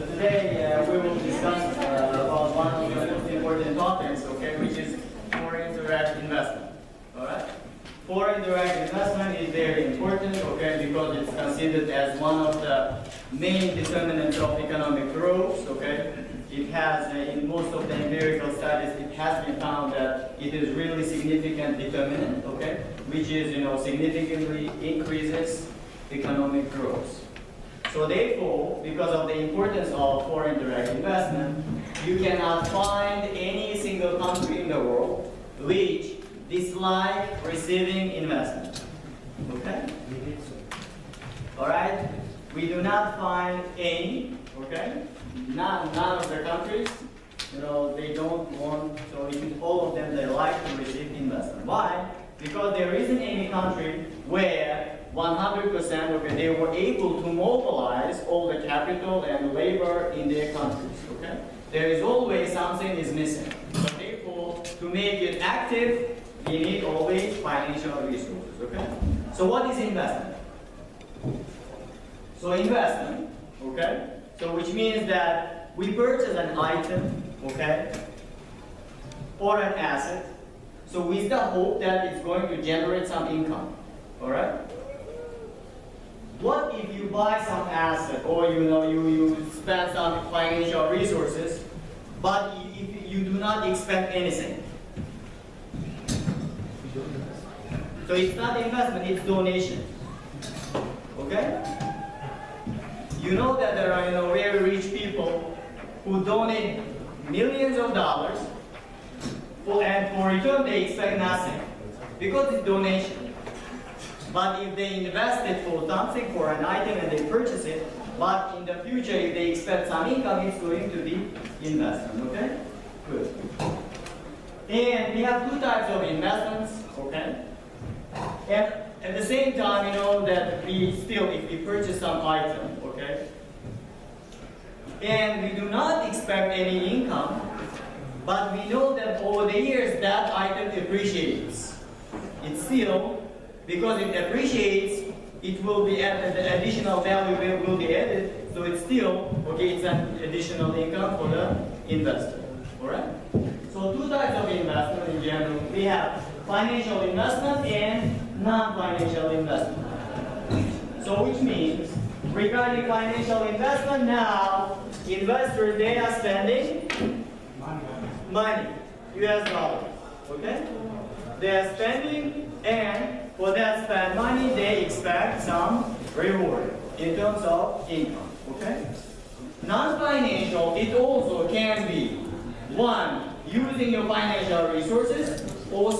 So today we will discuss about one of the most important topics, okay, which is foreign direct investment. All right. Foreign direct investment is very important, okay, because it's considered as one of the main determinants of economic growth, okay. It has, in most of the empirical studies, it has been found that it is really significant determinant, okay, which is, significantly increases economic growth. So therefore, because of the importance of foreign direct investment, you cannot find any single country in the world which dislike receiving investment. Okay? All right? We do not find any, okay? None of the countries, they don't want, so all of them, they like to receive investment. Why? Because there isn't any country where 100%, okay, they were able to mobilize all the capital and labor in their countries, okay? There is always something is missing. So therefore, to make it active, you need always financial resources, okay? So what is investment? So investment, okay? So which means that we purchase an item, okay, or an asset, so with the hope that it's going to generate some income, all right? What if you buy some asset or you spend some financial resources, but if you do not expect anything? So it's not investment, it's donation. Okay? You know that there are very rich people who donate millions of dollars, and for return they expect nothing because it's donation. But if they invest it for something, for an item, and they purchase it, but in the future if they expect some income, it's going to be investment. Okay? Good. And we have two types of investments. Okay? And at the same time, that if we purchase some item, okay, and we do not expect any income, but we know that over the years that item appreciates. It's still, because it appreciates, it will be added, the additional value will be added, so it's still, okay, it's an additional income for the investor. Alright? So two types of investment in general. We have financial investment and non-financial investment. So which means, regarding financial investment now, investors, they are spending money, US dollars, okay? They are spending, and for that spent money, they expect some reward in terms of income, okay? Non-financial, it also can be, one, using your financial resources, or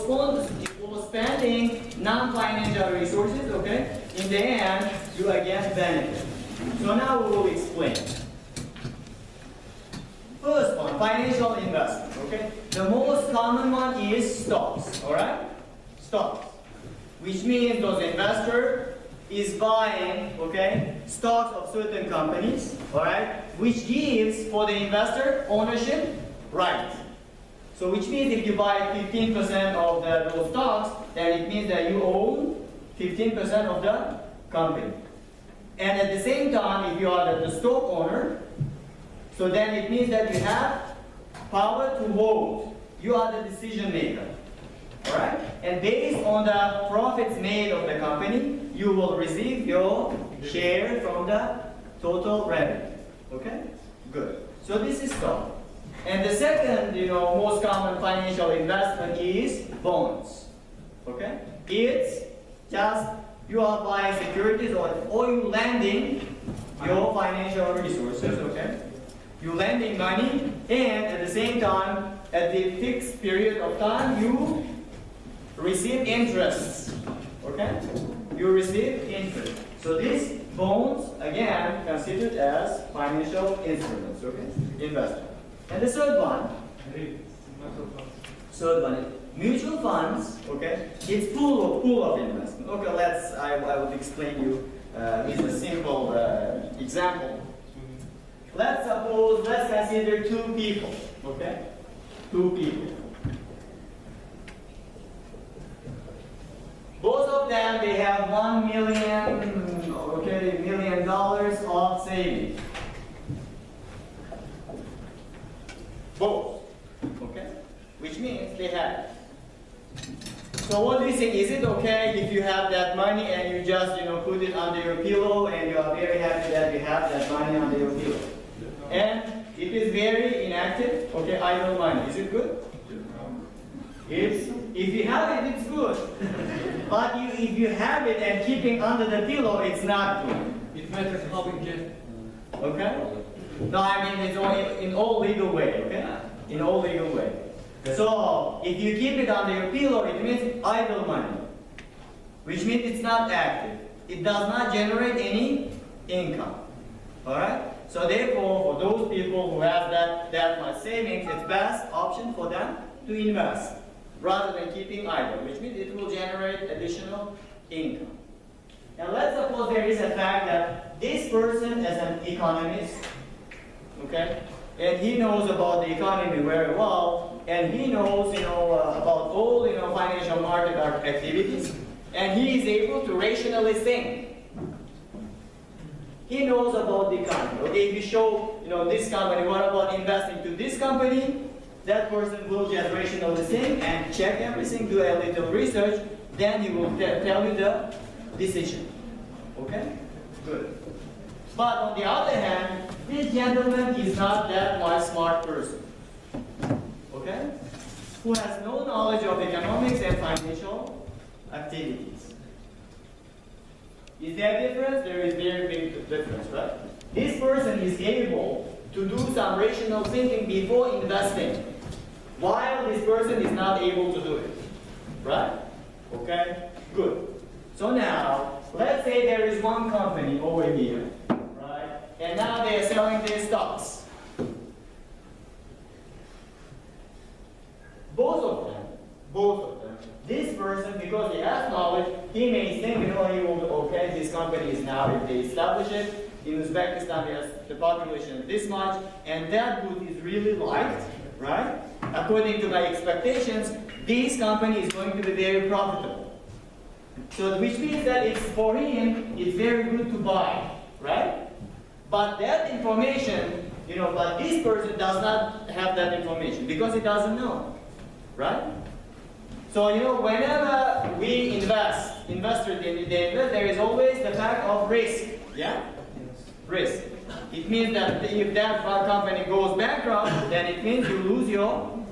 spending non-financial resources, okay? In the end, you again benefit. So now we will explain. First one, financial investment, okay? The most common one is stocks, all right? Stocks, which means those investor is buying, okay, stocks of certain companies, all right, which gives for the investor ownership right. So which means if you buy 15% of those stocks, then it means that you own 15% of the company. And at the same time, if you are the stock owner, so then it means that you have power to vote. You are the decision maker. All right? And based on the profits made of the company, you will receive your share from the total revenue. Okay? Good. So this is stock. And the second, most common financial investment is bonds. Okay? It's just you are buying securities or you lending your financial resources, okay? You lending money, and at the same time, at the fixed period of time, you receive interest, okay? You receive interest. So these bonds, again, considered as financial instruments, okay? Investment. And the third one is mutual funds, okay? It's pool of investment. Okay, I will explain you with a simple example. Let's consider two people, okay? Two people. Both of them, they have $1 million of savings. both. Okay? Which means they have it. So what do you think? Is it okay if you have that money and you just put it under your pillow and you are very happy that you have that money under your pillow? And it is very inactive, okay, idle money. Is it good? If you have it, it's good. But if you have it and keeping under the pillow, it's not good. It matters how we get it. Okay? No, I mean it's only in all legal way, okay? In all legal way. So if you keep it under your pillow, it means idle money, which means it's not active. It does not generate any income. All right. So therefore, for those people who have that much savings, it's best option for them to invest rather than keeping idle, which means it will generate additional income. Now let's suppose there is a fact that this person is an economist, okay, and he knows about the economy very well, and he knows about all financial market activities, and he is able to rationally think. He knows about the economy. Okay, if you show this company, what about investing to this company? That person will just rationally think and check everything, do a little research, then he will tell you the decision. Okay? Good. But on the other hand, this gentleman is not that much smart person. Okay? Who has no knowledge of economics and financial activities. Is there a difference? There is very big difference, right? This person is able to do some rational thinking before investing, while this person is not able to do it. Right? Okay? Good. So now, let's say there is one company over here, right? And now they are selling their stocks. Both of them. This person, because he has knowledge, he may think, he will, okay, this company is now, if they establish it, in Uzbekistan has the population this much, and that good is really liked, right? According to my expectations, this company is going to be very profitable. So, which means that it's for him, it's very good to buy, right? But that information, but this person does not have that information because he doesn't know, right? So, whenever we investors, there is always the fact of risk, yeah? Risk. It means that if that company goes bankrupt, then it means you lose your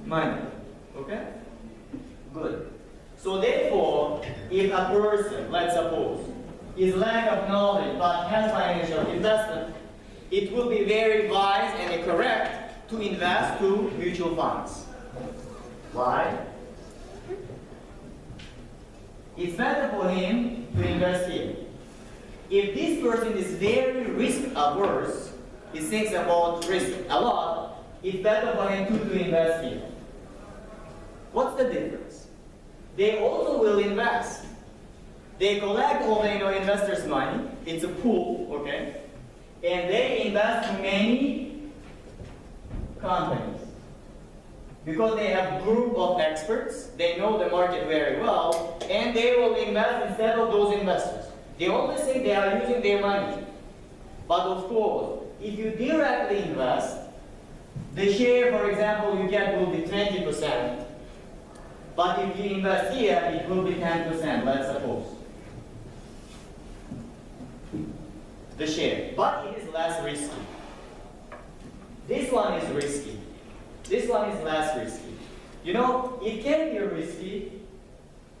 money, okay? Good. So therefore, if a person, let's suppose, is lack of knowledge but has financial investment, it will be very wise and correct to invest to mutual funds. Why? It's better for him to invest here. If this person is very risk averse, he thinks about risk a lot, it's better for him to invest here. What's the difference? They also will invest. They collect all the investors' money. It's a pool, okay? And they invest in many companies. Because they have a group of experts, they know the market very well, and they will invest instead of those investors. The only thing they are using their money. But of course, if you directly invest, the share, for example, you get will be 20%. But if you invest here, it will be 10%, let's suppose. The share. But it is less risky. This one is risky. This one is less risky. It can be risky.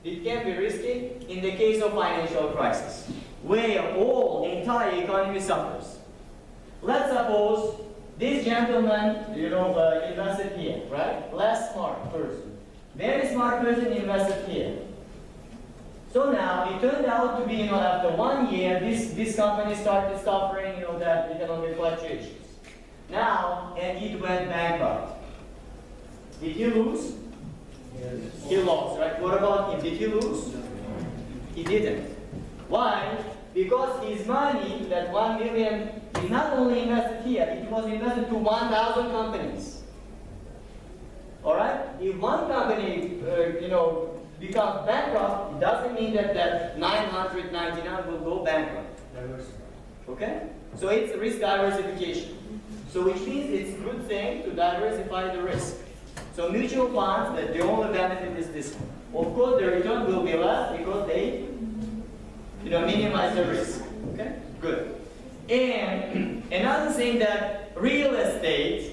It can be risky in the case of financial crisis, where the entire economy suffers. Let's suppose this gentleman, invested here, right? Less smart person. Very smart person invested here. So now it turned out to be, after 1 year, this company started suffering, that economic fluctuations. Now, and it went bankrupt. Did he lose? Yes. He lost, right? What about him? Did he lose? He didn't. Why? Because his money, that 1 million, is not only invested here, it was invested to 1,000 companies. Alright? If one company, becomes bankrupt, it doesn't mean that 999 will go bankrupt. Okay? So it's risk diversification. So which means it's a good thing to diversify the risk. So mutual funds, that the only benefit is this one. Of course, the return will be less because they, minimize the risk. Okay, good. And another thing that real estate.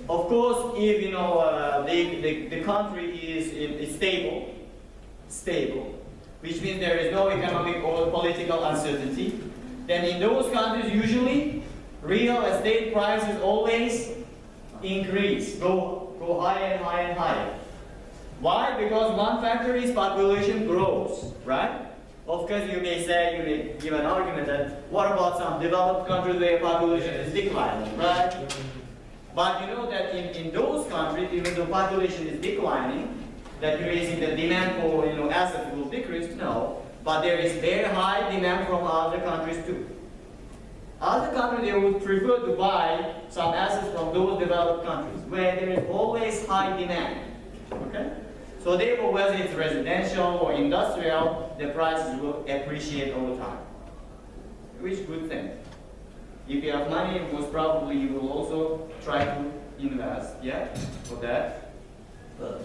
Of course, if the country is stable, which means there is no economic or political uncertainty, then in those countries usually real estate prices always increase, go higher and higher and higher. Why? Because one factor is population grows, right? Of course, you may give an argument that what about some developed countries where population is declining, right? But you know that in those countries, even though population is declining, that you may see the demand for assets will decrease. No, but there is very high demand from other countries too. Other countries, they would prefer to buy some assets from those developed countries where there is always high demand. Okay? So therefore, whether it's residential or industrial, the prices will appreciate over time. Which is a good thing. If you have money, most probably you will also try to invest, yeah, for that.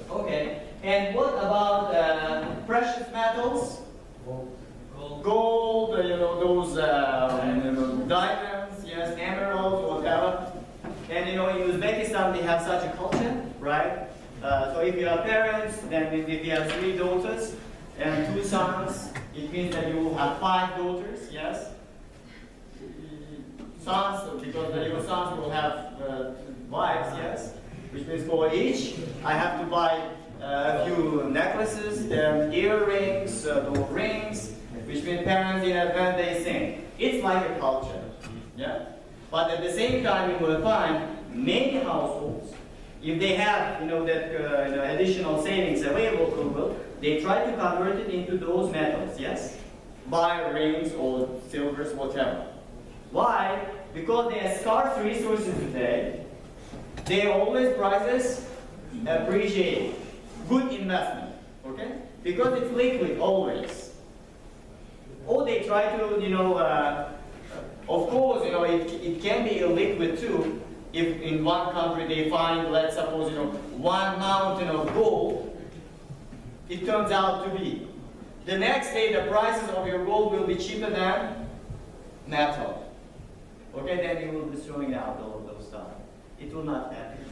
Okay. And what about precious metals? Gold, those diamonds, yes, emeralds, whatever. And in Uzbekistan they have such a culture, right? So if you have parents, then if you have 3 daughters and 2 sons, it means that you will have 5 daughters, yes? Sons, because your sons will have wives, yes? Which means for each, I have to buy a few necklaces, then earrings, rings, which means parents in advance they think. It's like a culture, yeah? But at the same time, you will find many households, if they have additional savings available, they try to convert it into those metals, yes? Buy rings or silvers, whatever. Why? Because they are scarce resources today. They always prices appreciate. Good investment, okay? Because it's liquid always. Or they try to, of course, it can be illiquid too. If in one country they find, let's suppose, 1 mountain of gold, it turns out to be. The next day, the prices of your gold will be cheaper than metal. Okay, then you will be throwing out all of those stuff. It will not happen,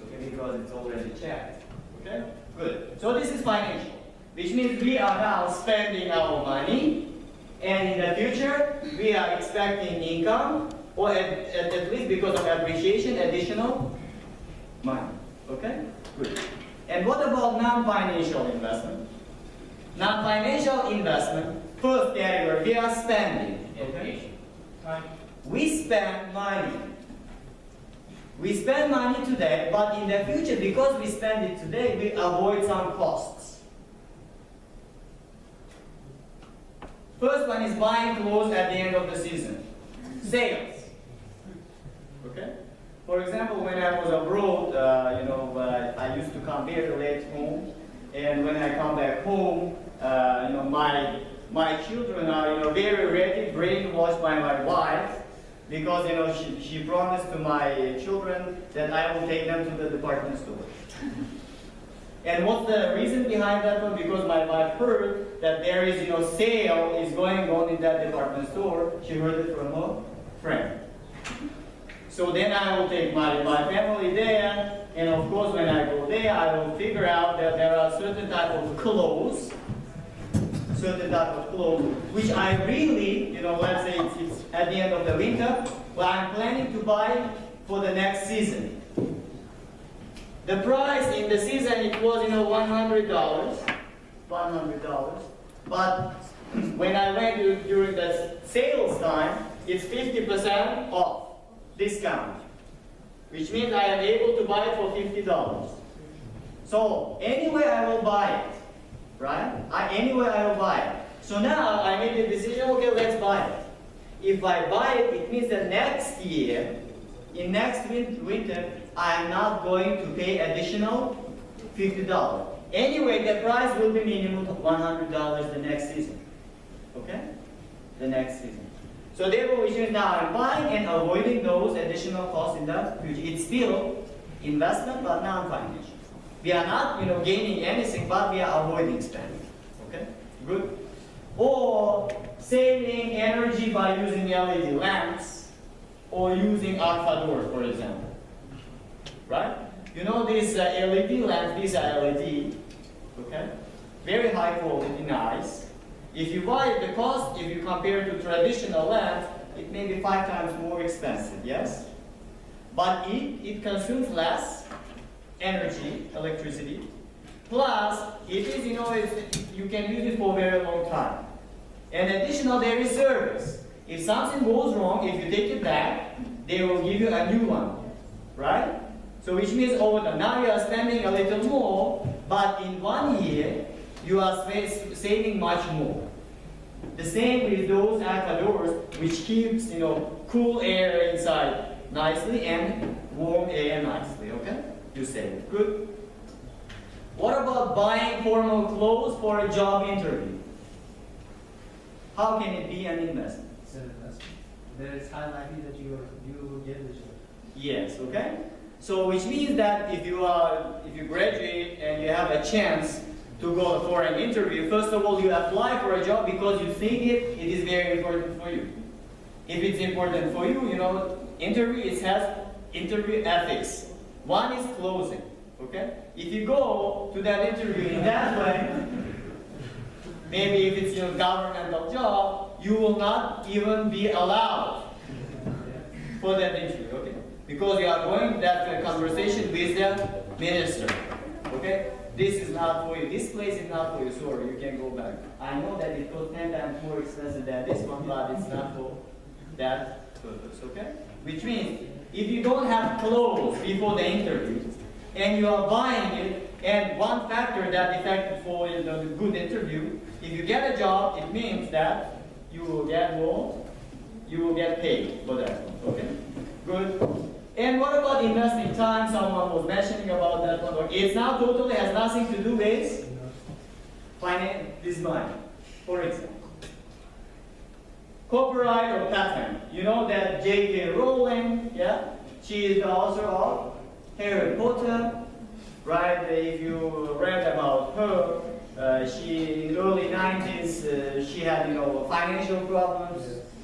okay, because it's already checked. Okay, good. So this is financial, which means we are now spending our money, and in the future, we are expecting income, or at least because of appreciation, additional money. Okay? Good. And what about non-financial investment? Non-financial investment, first category, we are spending. Okay? We spend money. We spend money today, but in the future, because we spend it today, we avoid some costs. First one is buying clothes at the end of the season. Sales. Okay? For example, when I was abroad, I used to come very late home, and when I come back home, my children are very ready, brainwashed by my wife, because she promised to my children that I will take them to the department store. And what's the reason behind that one? Because my wife heard that there is sale is going on in that department store. She heard it from her friend. So then I will take my family there, and of course when I go there, I will figure out that there are certain type of clothes, which I really, let's say it's at the end of the winter, well, I'm planning to buy for the next season. The price in the season, it was, $100, but when I went during the sales time, it's 50% off. Discount, which means I am able to buy it for $50. So anyway, I will buy it, right? Anyway, I will buy it. So now I made the decision. Okay, let's buy it. If I buy it, it means that next year, in next winter, I am not going to pay additional $50. Anyway, the price will be minimum $100 the next season. Okay, the next season. So therefore, which means now I'm buying and avoiding those additional costs in the future. It's still investment, but non-financial. We are not, gaining anything, but we are avoiding spending. Okay, good. Or saving energy by using LED lamps or using alpha doors, for example. Right? These LED lamps, these are LED. Okay, very high quality, nice. If you buy it, the cost, if you compare it to traditional lamps, it may be 5 times more expensive, yes? But it consumes less energy, electricity, plus it is, you can use it for a very long time. And additional, there is service. If something goes wrong, if you take it back, they will give you a new one, right? So which means now you are spending a little more, but in 1 year, you are saving much more. The same with those alpha doors, which keeps, cool air inside nicely and warm air nicely, okay? You save. Good. What about buying formal clothes for a job interview? How can it be an investment? It's an investment. There is high likelihood that you will get the job. Yes, okay? So which means that if you graduate and you have a chance to go for an interview, first of all, you apply for a job because you think it is very important for you. If it's important for you, it has interview ethics. One is closing, okay? If you go to that interview in that way, maybe if it's your governmental job, you will not even be allowed for that interview, okay? Because you are going that conversation with the minister, okay? This is not for you. This place is not for you. Sorry, you can go back. I know that it costs 10 times more expensive than this one, but it's not for that purpose, okay? Which means, if you don't have clothes before the interview, and you are buying it, and one factor that affected for the good interview, if you get a job, it means that you will get more, you will get paid for that one, okay? Good. And what about investing time? Someone was mentioning about that one. It's now totally has nothing to do with this money. For example, copyright or patent. You know that J.K. Rowling, yeah? She is the author of Harry Potter, right? If you read about her, she in early 90s, she had financial problems,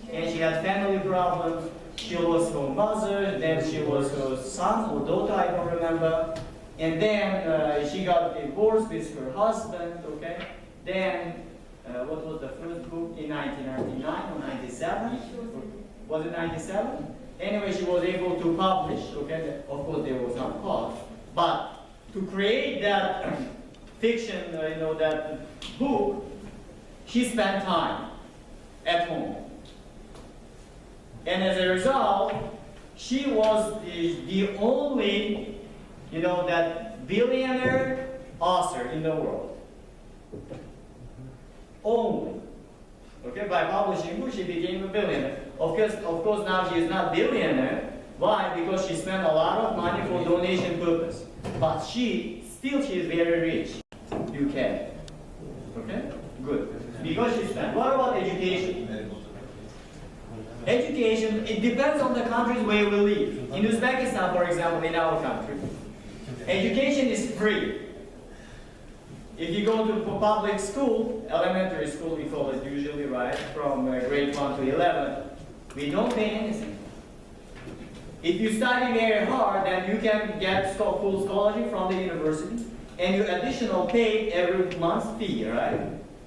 and she had family problems. She lost her mother, then she lost her son or daughter, I don't remember. And then she got divorced with her husband, okay? Then, what was the first book in 1999 or 97? Was it 97? Anyway, she was able to publish, okay? Of course, there was some cost. But to create that fiction, that book, she spent time at home. And as a result, she was the only, that billionaire author in the world. Only. Okay, by publishing book, she became a billionaire. Of course, now she is not billionaire. Why? Because she spent a lot of money for donation purpose. But she is very rich. You can. Okay? Good. Because she spent. What about education? Education, it depends on the countries where we live. In Uzbekistan, for example, in our country, education is free. If you go to public school, elementary school we call it usually, right, from grade 1 to 11, we don't pay anything. If you study very hard, then you can get full scholarship from the university, and you additional pay every month fee, right?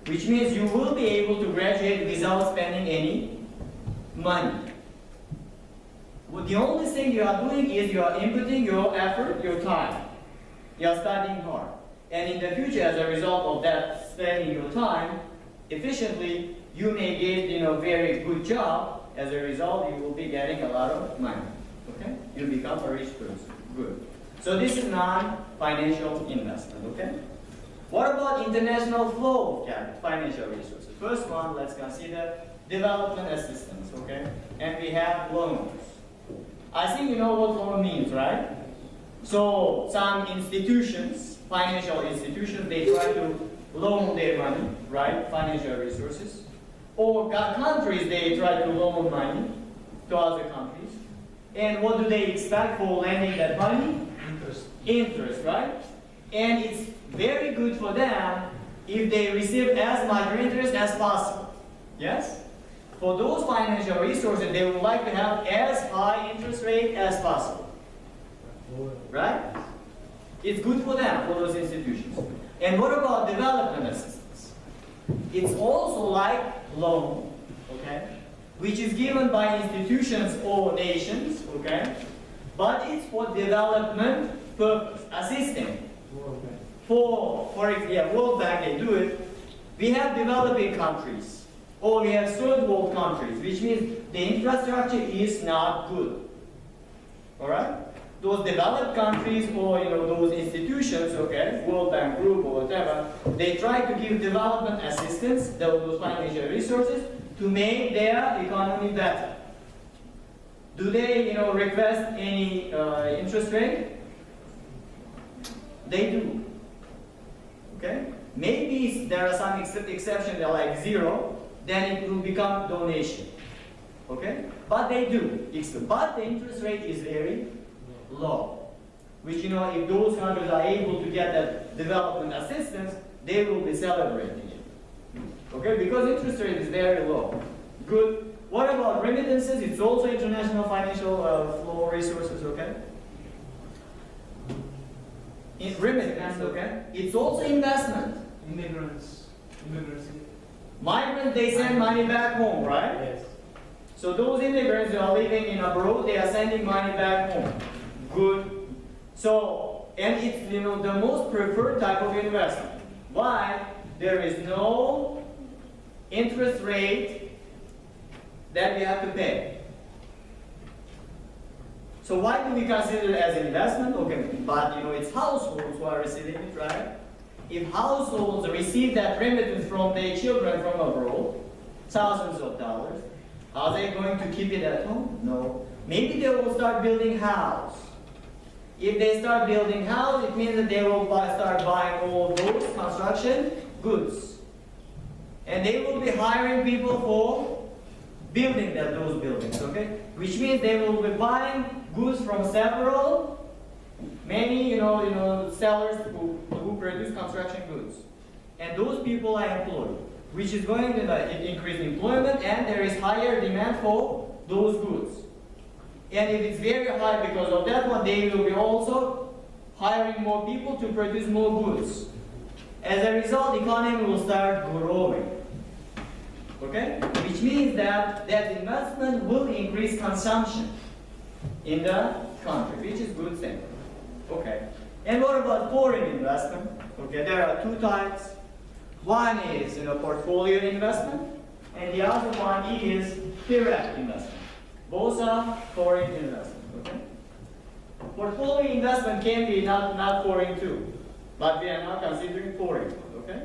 Which means you will be able to graduate without spending any money. Well, the only thing you are doing is you are inputting your effort, your time. You are studying hard. And in the future, as a result of that spending your time efficiently, you may get a very good job. As a result, you will be getting a lot of money. Okay? You become a rich person. Good. So this is non-financial investment. Okay? What about international flow of financial resources? First one, let's consider development assistance, okay? And we have loans. I think you know what loan means, right? So some institutions, financial institutions, they try to loan their money, right? Financial resources or countries, they try to loan money to other countries. And what do they expect for lending that money? Interest. Interest, right? And it's very good for them if they receive as much interest as possible. Yes? For those financial resources, they would like to have as high interest rate as possible. Right? It's good for them, for those institutions. And what about development assistance? It's also like loan, okay, which is given by institutions or nations, okay, but it's for development purpose, assisting. For example, World Bank, they do it. We have developing countries, or we have third world countries, which means the infrastructure is not good. All right? Those developed countries, or those institutions, okay, World Bank Group or whatever, they try to give development assistance, those financial resources, to make their economy better. Do they, request any interest rate? They do. Okay? Maybe there are some exceptions, they're like 0, then it will become donation. Okay? But they do. But the interest rate is very low. Which, if those countries are able to get that development assistance, they will be celebrating it. Okay? Because interest rate is very low. Good. What about remittances? It's also international financial flow resources, okay? In remittance, okay? It's also investment. Immigrants. Migrants, they send money back home, right? Yes. So those immigrants who are living in abroad, they are sending money back home. Good. So, and it's the most preferred type of investment. Why? There is no interest rate that we have to pay. So why do we consider it as investment? Okay, but it's households who are receiving it, right? If households receive that remittance from their children from abroad, thousands of dollars, are they going to keep it at home? No. Maybe they will start building house. If they start building house, it means that they will start buying all those construction goods. And they will be hiring people for building those buildings, okay? Which means they will be buying goods from many sellers who produce construction goods. And those people are employed, which is going to increase employment, and there is higher demand for those goods. And if it's very high because of that one, they will be also hiring more people to produce more goods. As a result, the economy will start growing. Okay? Which means that investment will increase consumption in the country, which is a good thing. Okay. And what about foreign investment? Okay, there are two types. One is portfolio investment, and the other one is direct investment. Both are foreign investment. Okay. Portfolio investment can be not foreign too, but we are not considering foreign. Okay.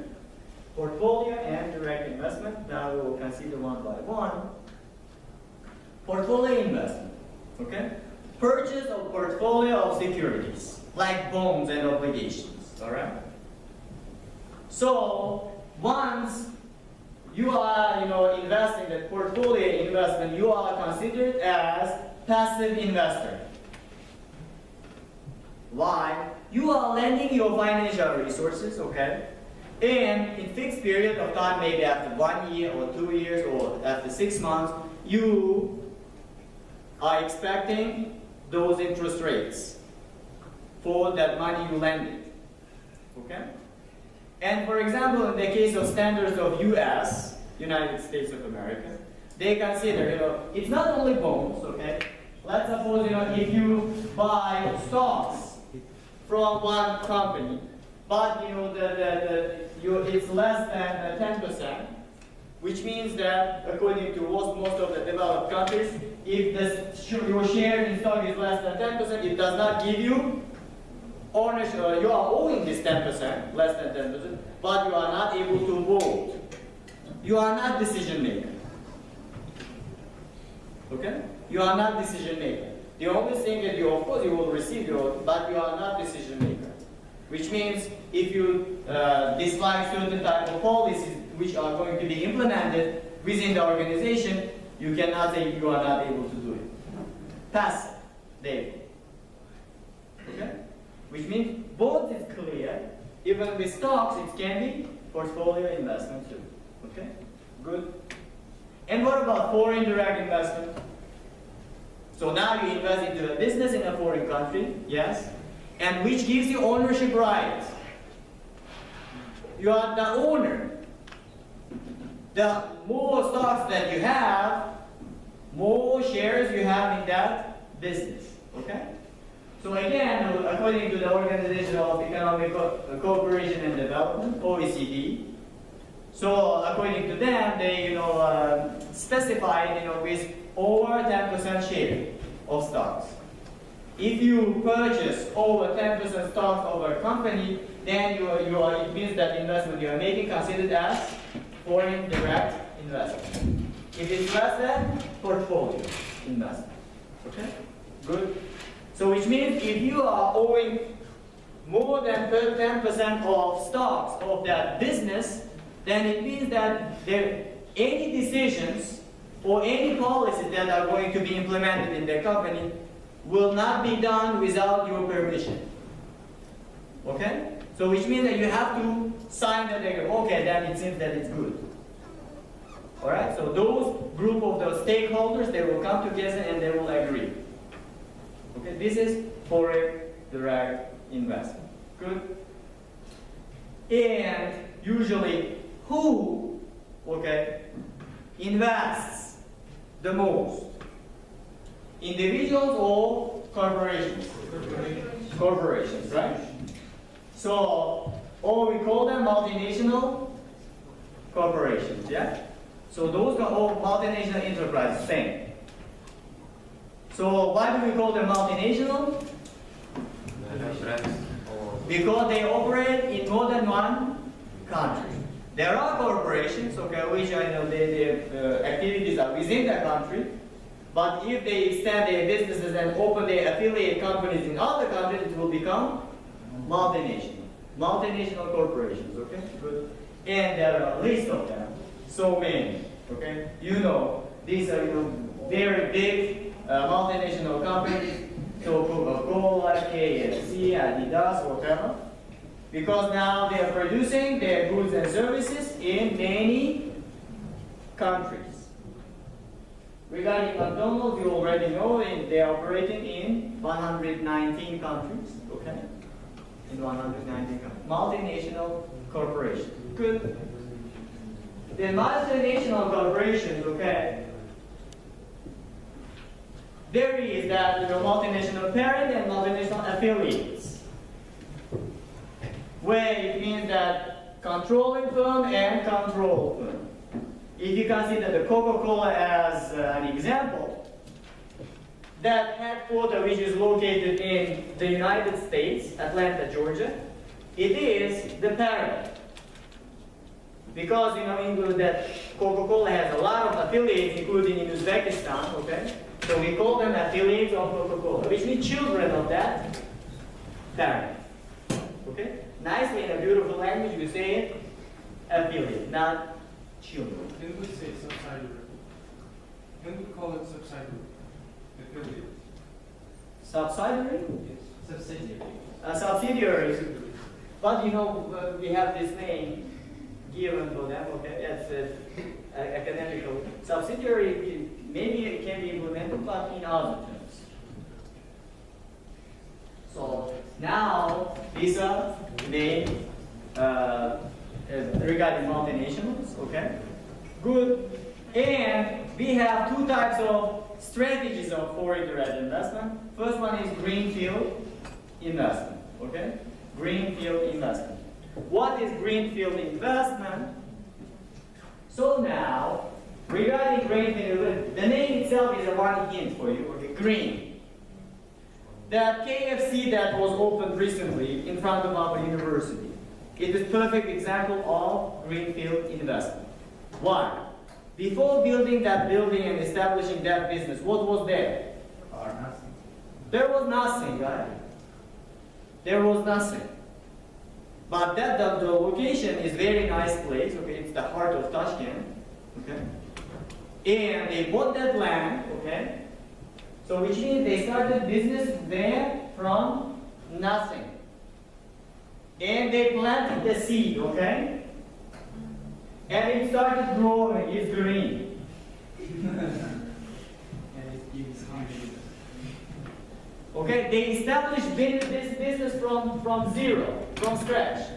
Portfolio and direct investment. Now we will consider one by one. Portfolio investment. Okay. Purchase of portfolio of securities, like bonds and obligations. All right. So once you are, investing that portfolio investment, you are considered as passive investor. Why? You are lending your financial resources, okay? And in fixed period of time, maybe after 1 year or 2 years or after 6 months, you are expecting those interest rates for that money you lended, okay? And for example, in the case of standards of US, United States of America, they consider, it's not only bonds, okay? Let's suppose, if you buy stocks from one company, but it's less than 10%, which means that according to most of the developed countries, if your share in stock is less than 10%, it does not give you ownership. You are owing this 10%, less than 10%, but you are not able to vote. You are not decision maker. Okay? You are not decision maker. The only thing that of course you will receive but you are not decision maker. Which means if you dislike certain type of policies which are going to be implemented, within the organization, you cannot say you are not able to do it. Passive, therefore. Okay? Which means both is clear. Even with stocks, it can be portfolio investment too. Okay? Good. And what about foreign direct investment? So now you invest into a business in a foreign country, yes, and which gives you ownership rights. You are the owner. The more stocks that you have, more shares you have in that business. Okay? So again, according to the Organization of Economic Cooperation and Development, OECD, so according to them, they specified with over 10% share of stocks. If you purchase over 10% stocks of a company, then it means that investment you are making considered as foreign direct investment. If it's less than, portfolio investment. Okay? Good. So which means if you are owing more than 10% of stocks of that business, then it means that any decisions or any policies that are going to be implemented in the company will not be done without your permission. Okay? So which means that you have to sign that agreement. Okay, then it seems that it's good. Alright? So those group of the stakeholders, they will come together and they will agree. Okay? This is foreign direct investment. Good? And usually who, okay, invests the most? Individuals or corporations? Corporations, right? So, or we call them multinational corporations, yeah? So those are all multinational enterprises, same. So why do we call them multinational? Because they operate in more than one country. There are corporations, okay, which their activities are within the country, but if they extend their businesses and open their affiliate companies in other countries, it will become multinational. Multinational corporations, okay? Good. And there are a list of them, so many, okay? These are very big multinational companies, so Coca-Cola, KFC, Adidas, whatever. Because now they are producing their goods and services in many countries. Regarding McDonald's, you already know they are operating in 119 countries, okay? In 119 countries. Multinational corporations. Good. The multinational corporations, okay? There is that multinational parent and multinational affiliates, where it means that controlling firm and control firm. If you consider the Coca-Cola as an example, that headquarters, which is located in the United States, Atlanta, Georgia, it is the parent. Because that Coca-Cola has a lot of affiliates, including in Uzbekistan, okay? So we call them affiliates of Coca-Cola, which means children of that parent. Okay? Nicely in a beautiful language, we say it, affiliate, not children. Then we say subsidiary. Then we call it subsidiary. Affiliate. Subsidiary? Yes. Subsidiary. Subsidiaries. But we have this name given for them, okay? That's academical. Subsidiary, maybe it can be implemented, but in other terms. So now, these are names regarding multinationals, okay? Good. And we have two types of strategies of foreign direct investment. First one is Greenfield Investment, okay? Greenfield Investment. What is Greenfield Investment? So now, regarding Greenfield, the name itself is a one hint for you, okay? Green. That KFC that was opened recently in front of our university, it is a perfect example of Greenfield Investment. Why? Before building that building and establishing that business, what was there? Nothing. There was nothing, right? There was nothing. But the location is very nice place, okay? It's the heart of Tashkent, okay? and they bought that land, okay? So which means they started business there from nothing. And they planted the seed, okay? And it started growing, it's green. And it gives honey. Okay, they established this business from zero, from scratch.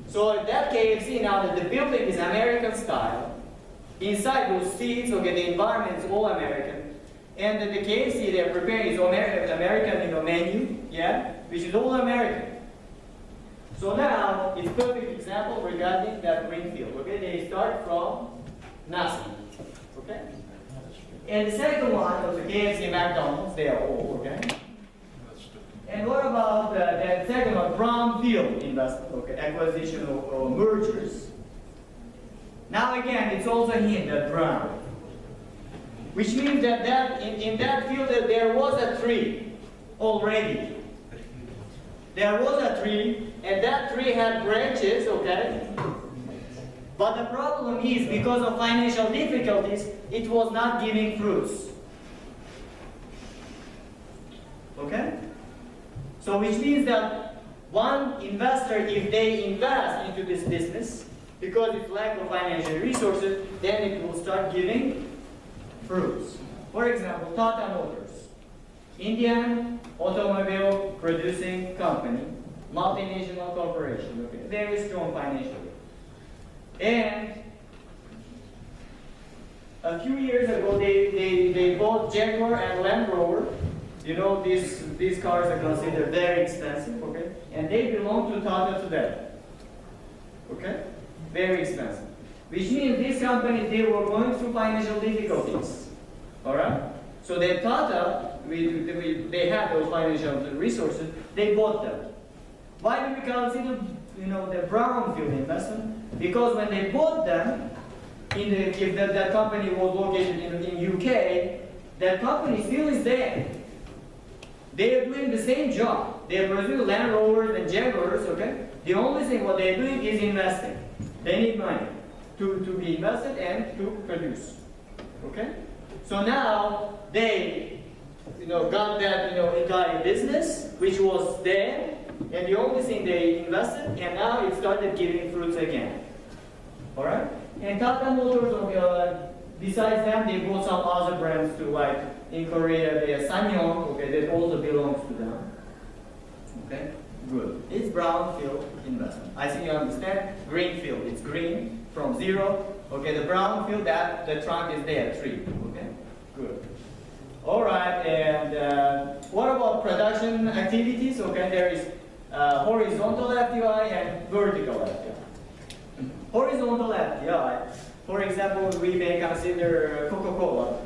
So that KFC now, the building is American style. Inside those seats, okay, the environment is all American. And the KFC they're preparing is American menu, yeah, which is all American. So now, it's perfect example regarding that Greenfield, okay? They start from nothing, okay? And the second one was the KFC, McDonald's, they are all, okay? And what about the second one, Brownfield investment, okay, acquisition or mergers. Now again, it's also hint that brown, which means that in that field there was a tree already. There was a tree, and that tree had branches, okay? But the problem is, because of financial difficulties, it was not giving fruits. Okay? So which means that one investor, if they invest into this business, because it's lack of financial resources, then it will start giving fruits. For example, Tata Motors, Indian automobile producing company, multinational corporation, okay, very strong financially. And a few years ago, they bought Jaguar and Land Rover. You know, these cars are considered very expensive, okay? And they belong to Tata today, okay? Very expensive. Which means these companies, they were going through financial difficulties, all right? So they Tata, they had those financial resources, they bought them. Why do we consider, the brownfield investment? Because when they bought them, if that company was located in UK, that company still is there. They are doing the same job. They are producing Land Rovers and Jaguars, okay? The only thing what they are doing is investing. They need money to be invested and to produce, okay? So now they, got that, entire business which was there, and the only thing they invested, and now it started giving fruits again. All right? And Tata Motors, besides them, they bought some other brands too, like in Korea, they are Sanyong, okay, that also belongs to them. Okay, good. It's brownfield investment. I think you understand. Greenfield, it's green from zero. Okay, the brownfield, that the trunk is there, tree. Okay, good. All right, and what about production activities? Okay, there is horizontal FDI and vertical FDI. Horizontal FDI, for example, we may consider Coca-Cola.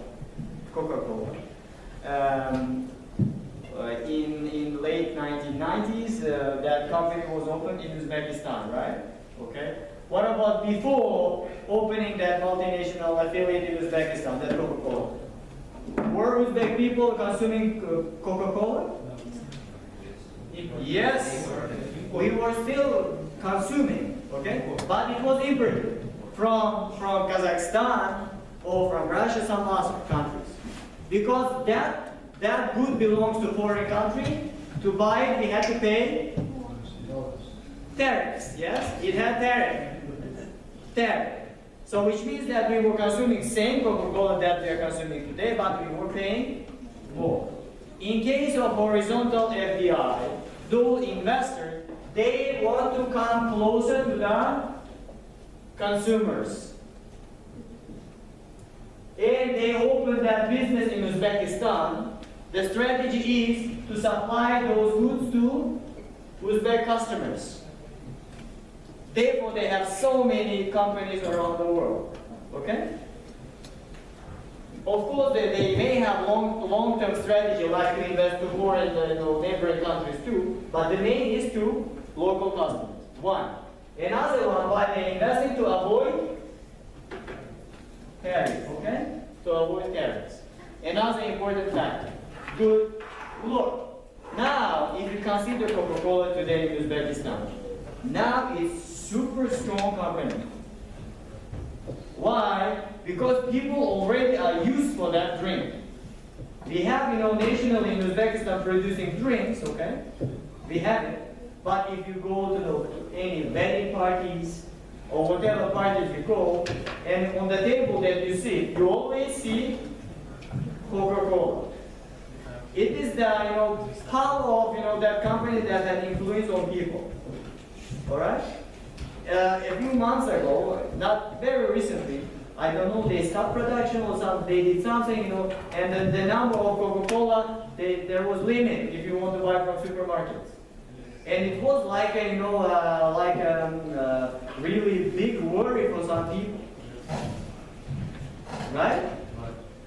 In late 1990s, that company was opened in Uzbekistan, right? Okay. What about before opening that multinational affiliate in Uzbekistan, that Coca-Cola? Were Uzbek people consuming Coca-Cola? Yes, we were still consuming, okay? But it was imported from Kazakhstan or from Russia, some other countries. Because that good belongs to foreign country. To buy it, we had to pay tariffs, yes? It had tariff. So which means that we were consuming same Coca-Cola that we are consuming today, but we were paying more. In case of horizontal FDI, those investors, they want to come closer to the consumers. And they open that business in Uzbekistan. The strategy is to supply those goods to Uzbek customers. Therefore, they have so many companies around the world. Okay? Of course, they may have long-term strategy, like to invest to foreign neighboring countries too, but the main is to local customers. One. Another one, why they investing to avoid tariffs, okay? To avoid tariffs. Another important factor. Good. Look, now if you consider Coca-Cola today in Uzbekistan, now it's super strong company. Why? Because people already are used for that drink. We have, national in Uzbekistan producing drinks, okay? We have it. But if you go to any wedding parties or whatever parties you go, and on the table that you see, you always see Coca-Cola. It is the power of that company that has influence on people. All right. A few months ago, not very recently, I don't know, they stopped production or something. They did something, and the number of Coca-Cola there was limit if you want to buy from supermarkets. And it was like a really big worry for some people, right?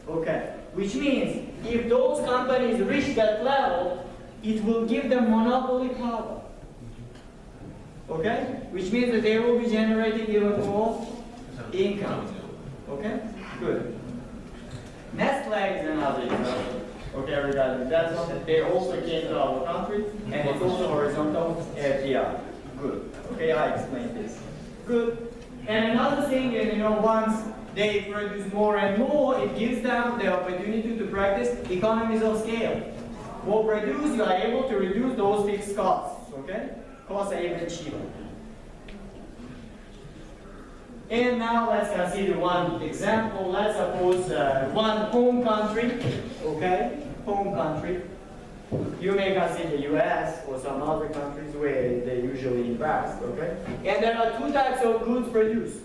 Okay. Which means if those companies reach that level, it will give them monopoly power. Okay? Which means that they will be generating even more income. Okay? Good. Nestle is another example. Okay, regarding that one, they also came to our country, and it's also horizontal FDI. Good. Okay, I explained this. Good. And another thing is, once they produce more and more, it gives them the opportunity to practice economies of scale. More produce, you are able to reduce those fixed costs. Okay? Costs are even cheaper. And now let's consider one example. Let's suppose one home country, okay? Home country. You may consider US or some other countries where they usually invest, okay? And there are two types of goods produced.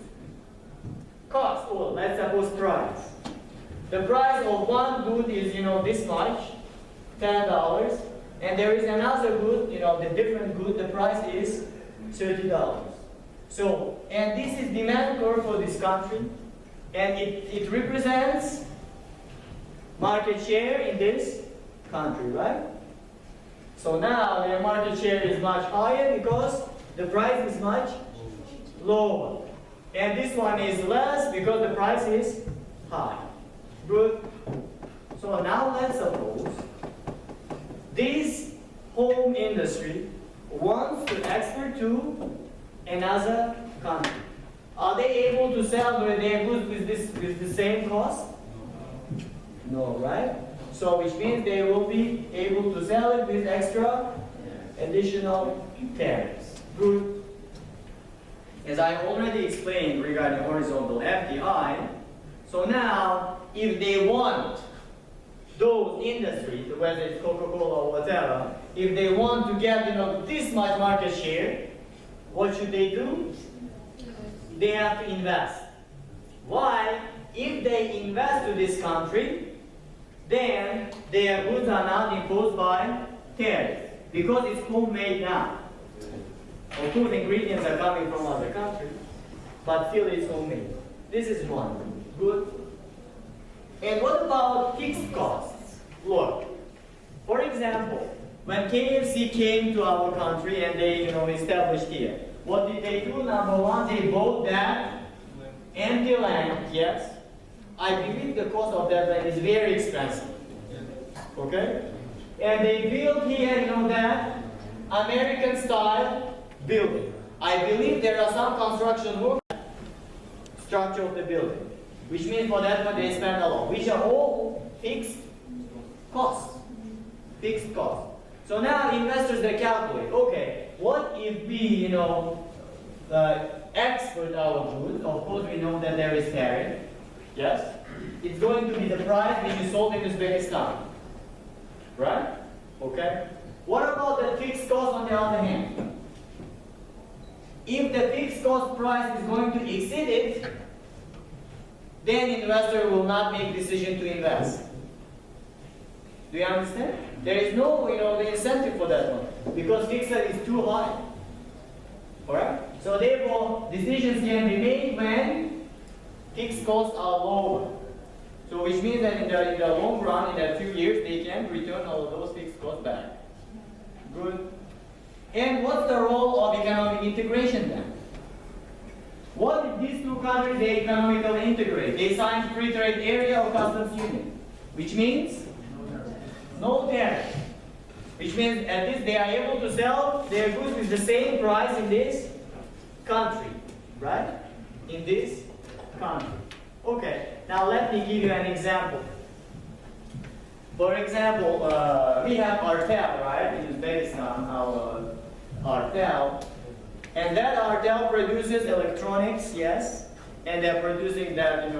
Cost, or let's suppose price. The price of one good is, this much, $10. And there is another good, the different good, the price is $30. So, and this is demand curve for this country, and it represents market share in this country, right? So now their market share is much higher because the price is much lower. And this one is less because the price is high. Good. So now let's suppose this home industry wants to export to another country. Are they able to sell their goods with the same cost? No, right? So which means they will be able to sell it with extra additional tariffs. Good. As I already explained regarding horizontal FDI, so now if they want those industries, whether it's Coca-Cola or whatever, if they want to get this much market share, what should they do? They have to invest. Why? If they invest to this country, then their goods are not imposed by tariffs because it's homemade now. Of course, ingredients are coming from other countries, but still it's homemade. This is one. Good. And what about fixed costs? Look, for example, when KFC came to our country and they, established here, what did they do? Number one, they bought that empty land. Yes, I believe the cost of that land is very expensive. Okay, and they built here, that American-style building. I believe there are some construction work structure of the building, which means for that one they spend a lot, which are all fixed costs. Fixed costs. So now investors, they calculate, okay, what if we, export our goods? Of course, we know that there is tariff. Yes? It's going to be the price when you sold in Uzbekistan. Right? Okay? What about the fixed cost on the other hand? If the fixed cost price is going to exceed it, then investor will not make decision to invest. Do you understand? There is no, the incentive for that one because fixed is too high. Alright? So therefore, decisions can be made when fixed costs are lower. So which means that in the long run, in a few years, they can return all of those fixed costs back. Good. And what's the role of economic integration then? What if these two countries, they economically integrate? They sign free trade area or customs union, which means no tariff. Which means at least they are able to sell their goods with the same price in this country, right? In this country. Okay, now let me give you an example. For example, we have Artel, right, in Uzbekistan, our Artel. And that Artel produces electronics, yes, and they're producing that,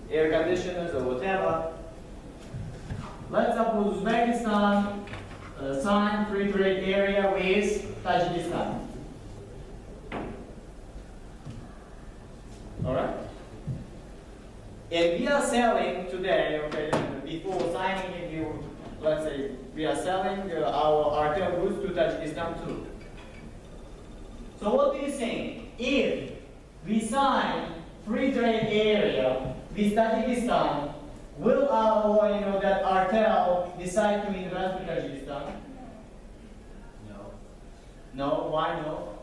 air conditioners or whatever. Let's suppose Uzbekistan signed free trade area with Tajikistan. All right? And we are selling today, okay, before signing it, let's say we are selling our Artel goods to Tajikistan too. So what do you think? If we sign free trade area with Tajikistan, will our, that Artel decide to invest in Tajikistan? No. No, why no?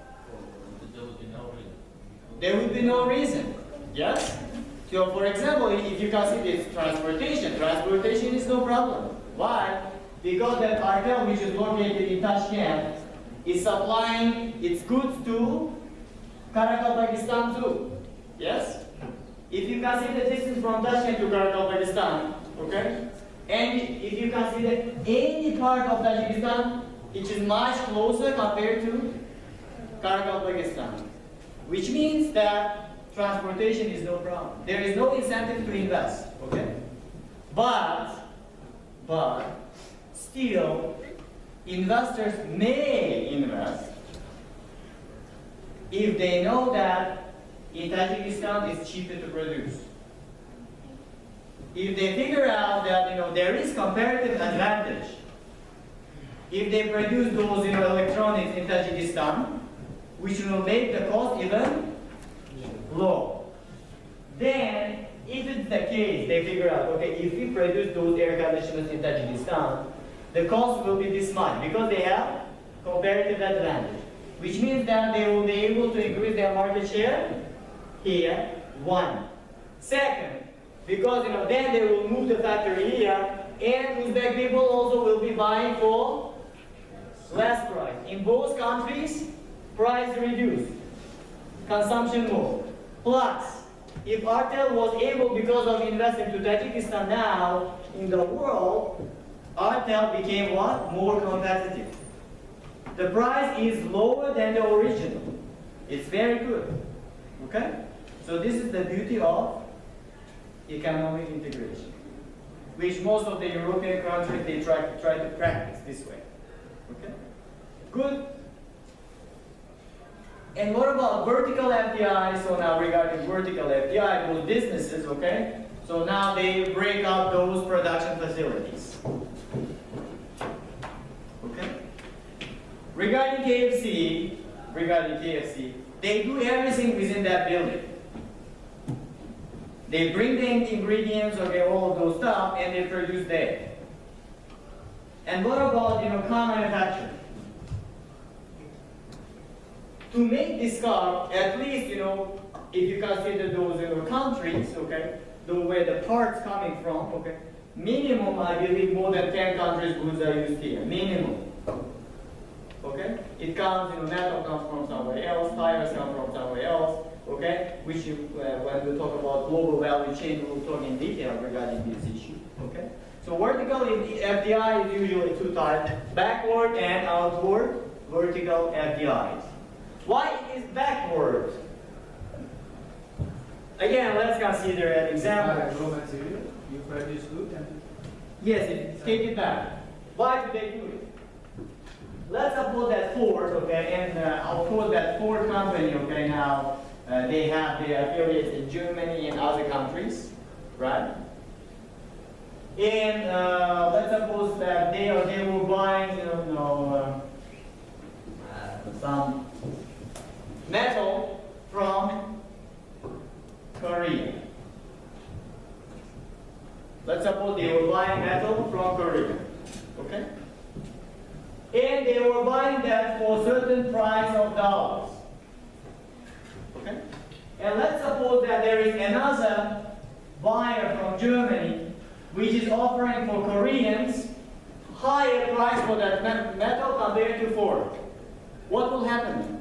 There would be no reason. There would be no reason, yes? So for example, if you consider it's transportation is no problem. Why? Because that Artel, which is located in Tashkent, is supplying its goods to Karakol, Pakistan too. Yes? If you consider distance from Tashkent to Karakol, Pakistan, okay? And if you consider any part of Tajikistan, which is much closer compared to Karakol, Pakistan, which means that transportation is no problem. There is no incentive to invest, okay? But still, investors may invest if they know that in Tajikistan it's cheaper to produce. If they figure out that there is comparative advantage, if they produce those electronics in Tajikistan, which will make the cost even low. Then, if it's the case, they figure out, okay, if we produce those air conditioners in Tajikistan, the cost will be this much because they have comparative advantage, which means that they will be able to increase their market share here. One. Second, because then they will move the factory here, and Uzbek people also will be buying for less price. In both countries, price reduced, consumption more. Plus, if Artel was able, because of investing to Tajikistan now in the world, Artel became what? More competitive. The price is lower than the original. It's very good. Okay? So this is the beauty of economic integration, which most of the European countries, they try to practice this way. Okay? Good. And what about vertical FDI? So now regarding vertical FDI, those businesses, okay? So now they break up those production facilities. Okay? Regarding KFC, they do everything within that building. They bring the ingredients, okay, all of those stuff, and they produce there. And what about, car manufacturing? To make this car, at least, if you consider those countries, okay, where the parts coming from, okay, minimum, I believe, more than 10 countries goods are used here, minimum. Okay, it comes, metal comes from somewhere else, tires come from somewhere else, okay, which when we talk about global value chain, we'll talk in detail regarding this issue, okay. So vertical FDI is usually two types, backward and outward vertical FDIs. Why it is backward? Again, let's consider an example. Raw material, you produce good and Yes, take it back. Why do they do it? Let's suppose that Ford, okay, and I'll quote that Ford company, okay, now they have their affiliates in Germany and other countries, right? And let's suppose that they were buying, some metal from Korea. Let's suppose they were buying metal from Korea, okay? And they were buying that for a certain price of dollars, okay? And let's suppose that there is another buyer from Germany which is offering for Koreans higher price for that metal compared to Ford. What will happen?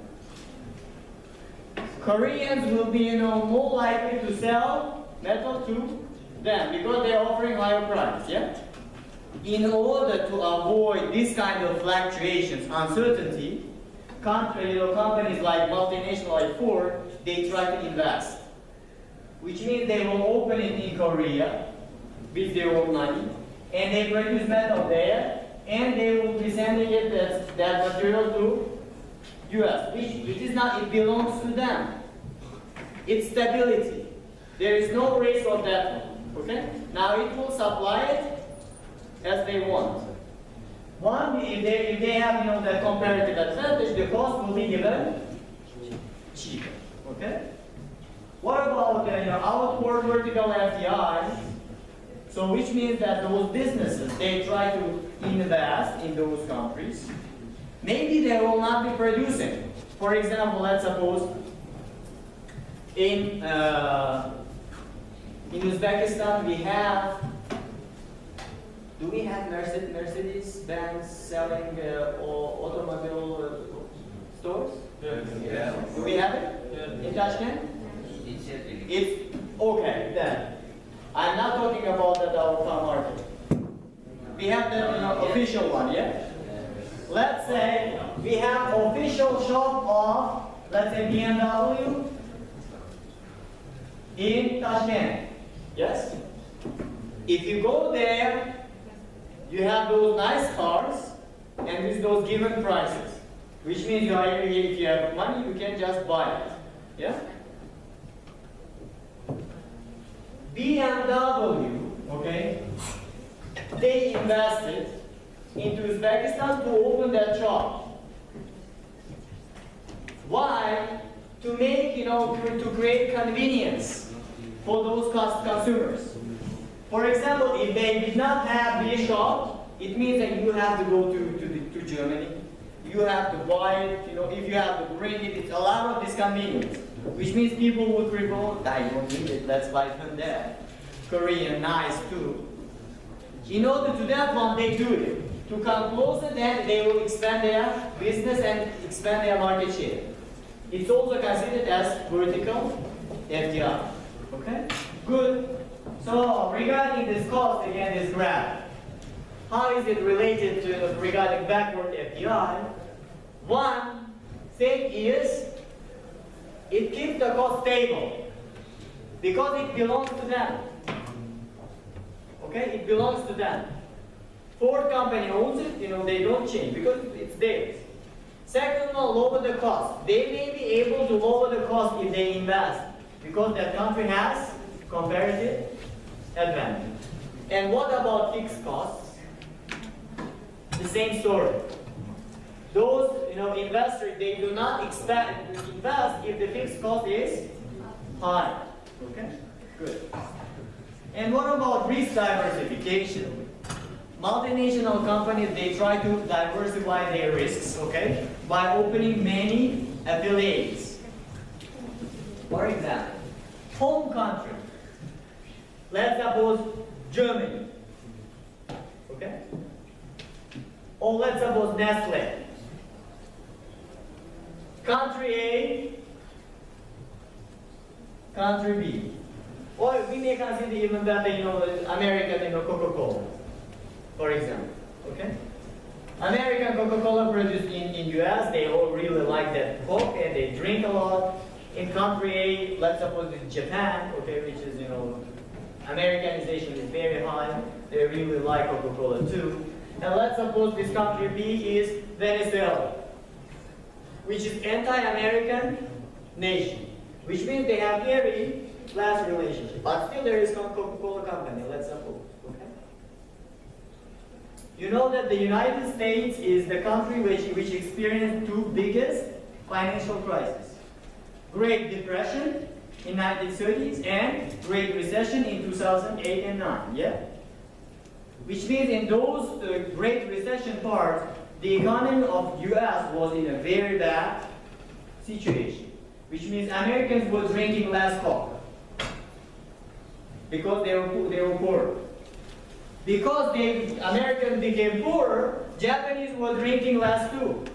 Koreans will be, more likely to sell metal to them because they are offering higher price, yeah? In order to avoid this kind of fluctuations, uncertainty, companies like multinational like Ford, they try to invest. Which means they will open it in Korea with their own money, and they produce metal there, and they will be sending it that material to US, which is not, it belongs to them. It's stability. There is no risk of that one, okay? Now it will supply it as they want. One, if they have, the comparative advantage, the cost will be given cheaper, okay? What about, outward vertical FDI? So which means that those businesses, they try to invest in those countries. Maybe they will not be producing. For example, let's suppose in Uzbekistan we have, do we have Mercedes-Benz selling automobile stores? Yeah. Do we have it in Tashkent? It's okay then. I'm not talking about that our car market. We have the official one, yeah? Let's say we have official shop of, let's say BMW in Tashkent. Yes? If you go there, you have those nice cars and with those given prices. Which means if you have money, you can just buy it. Yeah? BMW, okay, they invested into Uzbekistan to open that shop. Why? To make, to create convenience for those consumers. For example, if they did not have this shop, it means that you have to go to Germany. You have to buy it, if you have to bring it, it's a lot of disconvenience. Which means people would prefer, I don't need it, let's buy from there. Korean, nice too. In order to that one, they do it. To come closer, then they will expand their business and expand their market share. It's also considered as vertical FDI. Okay? Good. So regarding this cost, again, this graph. How is it related to regarding backward FDI? One thing is, it keeps the cost stable because it belongs to them. Okay, it belongs to them. Ford company owns it, they don't change because it's theirs. Second one, lower the cost. They may be able to lower the cost if they invest because that country has comparative advantage. And what about fixed costs? The same story. Those investors, they do not expect to invest if the fixed cost is high. Okay? Good. And what about risk diversification? Multinational companies, they try to diversify their risks, okay, by opening many affiliates. For example, home country. Let's suppose Germany. Okay? Or let's suppose Nestle. Country A, country B. Or we may consider even that, American, Coca-Cola, for example. Okay? American Coca-Cola produced in US, they all really like that Coke and they drink a lot. In country A, let's suppose it's Japan, okay, which is, Americanization is very high. They really like Coca-Cola too. And let's suppose this country B is Venezuela, which is anti-American nation, which means they have very class relationship. But still there is Coca-Cola company, let's suppose. Okay? You know that the United States is the country which experienced two biggest financial crises. Great Depression in 1930s and Great Recession in 2008 and 9, yeah? Which means in those Great Recession parts, the economy of US was in a very bad situation. Which means Americans were drinking less Coke because they were poor. Because Americans became poorer, Japanese were drinking less too.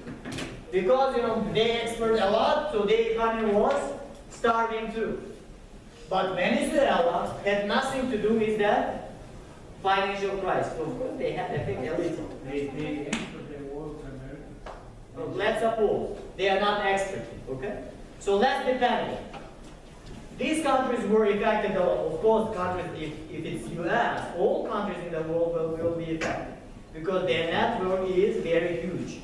Because they export a lot, so their economy was starving too. But Venezuela had nothing to do with that financial crisis. Of course, they had effect a little. Let's suppose they are not exporting, okay? So let's depend. These countries were affected, of course, countries, if it's US, all countries in the world will be affected because their network is very huge.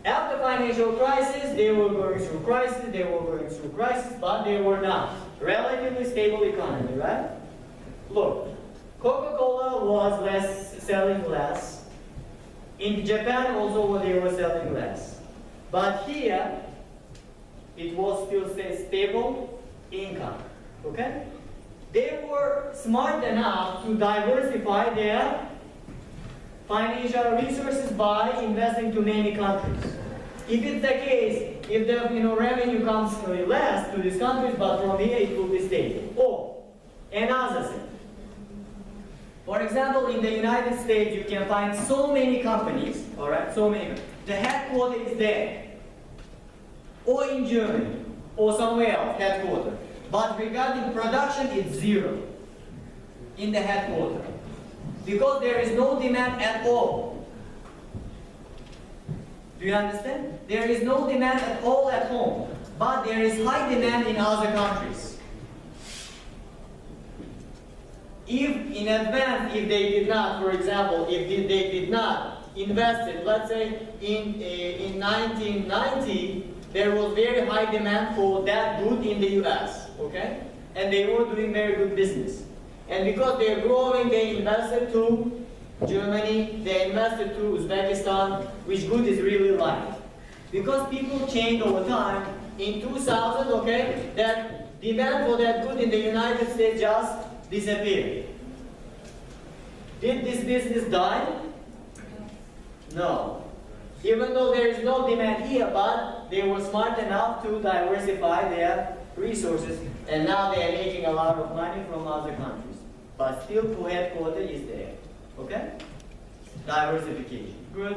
After financial crisis, they were going through crisis, but they were not. Relatively stable economy, right? Look, Coca-Cola was selling less. In Japan also they were selling less. But here, it was still stable income, okay? They were smart enough to diversify their financial resources by investing to many countries. If it's the case, if the revenue comes less to these countries, but from here it will be stable. Or another thing. For example, in the United States, you can find so many companies, all right, so many. The headquarters is there, or in Germany, or somewhere else, headquarters. But regarding production, it's zero in the headquarters. Because there is no demand at all. Do you understand? There is no demand at all at home, but there is high demand in other countries. If in advance, if they did not, for example, if they did not invest it, let's say in 1990, there was very high demand for that good in the US, okay? And they were doing very good business. And because they're growing, they invested to Germany, they invested to Uzbekistan, which good is really light. Because people change over time, in 2000, okay, that demand for that good in the United States just disappeared. Did this business die? No. Even though there is no demand here, but they were smart enough to diversify their resources, and now they are making a lot of money from other countries. But still, headquarters is there. Okay? Diversification. Good.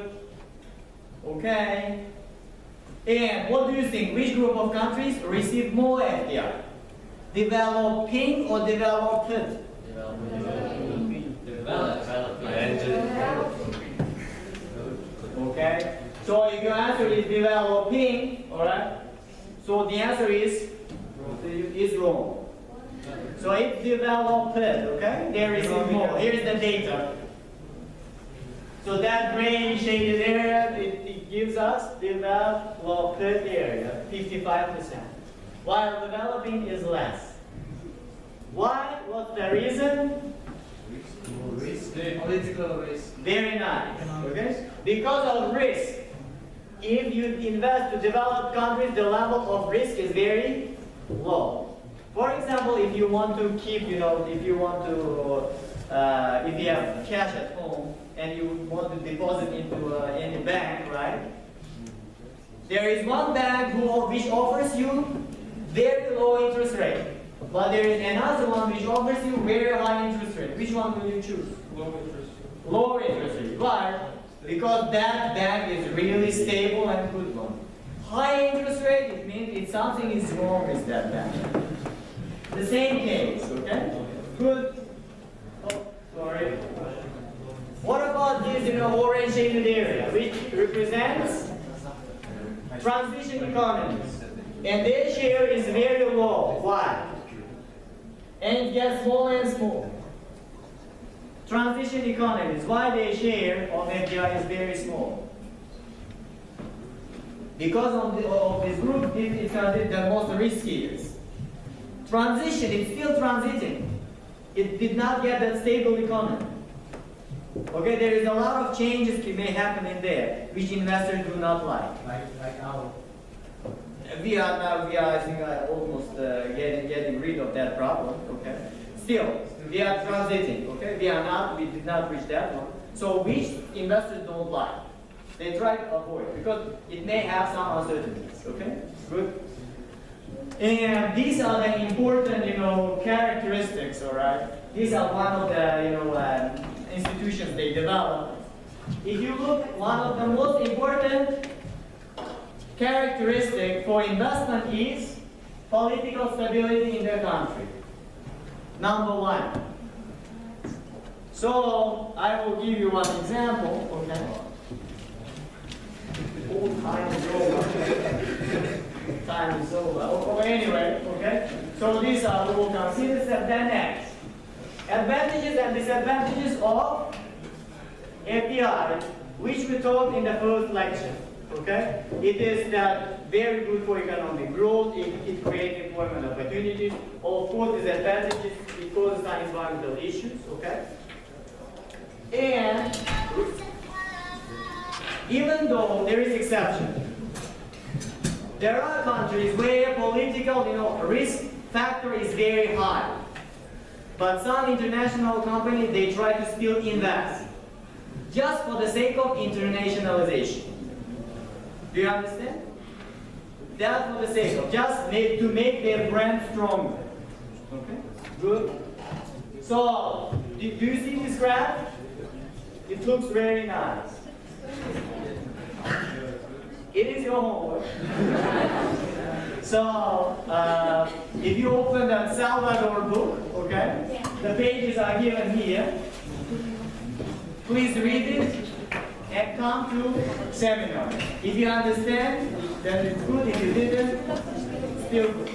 Okay. And what do you think? Which group of countries receive more FDI? Developing or developed? Okay. So if your answer is developing, alright? So the answer is wrong. So it's developed, okay? There is more. Here's the data. So that gray shaded area, it gives us developed area, 55%. While developing is less. Why? What's the reason? Risk, political risk. Very nice. Okay? Because of risk. If you invest to developed countries, the level of risk is very low. For example, if you want to keep, if you have cash at home and you want to deposit into any bank, right? There is one bank which offers you very low interest rate, but there is another one which offers you very high interest rate. Which one will you choose? Low interest. Low interest rate. Why? Because that bank is really stable and good one. High interest rate, it means something is wrong with that bank. The same case, okay? Good. Oh, sorry. What about this, orange shaded area, which represents transition economies? And their share is very low. Why? And it gets smaller and smaller. Transition economies, why their share of FDI is very small? Because of this group, it's the most riskiest. Transition, it's still transiting. It did not get that stable economy. Okay, there is a lot of changes that may happen in there, which investors do not like. Like our. We are I think, almost getting rid of that problem. Okay, still we are transiting. Okay, we did not reach that one. So which investors don't like? They try to avoid because it may have some uncertainties. Okay, good. And these are the important, characteristics. All right, these are one of the, institutions they develop. If you look, one of the most important characteristic for investment is political stability in the country. Number one. So I will give you one example, okay? Oh, time is over. Time is over. Anyway, okay? So these are, we will consider then next. Advantages and disadvantages of FDI, which we taught in the first lecture. Okay? It is that very good for economic growth, it creates employment opportunities. Of course, disadvantages, it causes some environmental issues, okay? And even though there is exception, there are countries where political, risk factor is very high. But some international companies, they try to still invest just for the sake of internationalization. Do you understand? That's for the sake of just to make their brand stronger. Okay? Good. So, do you see this graph? It looks very nice. It is your homework. So, if you open the Salvador book, okay, the pages are given here. Please read it and come to seminar. If you understand, then it's good. If you didn't, still good.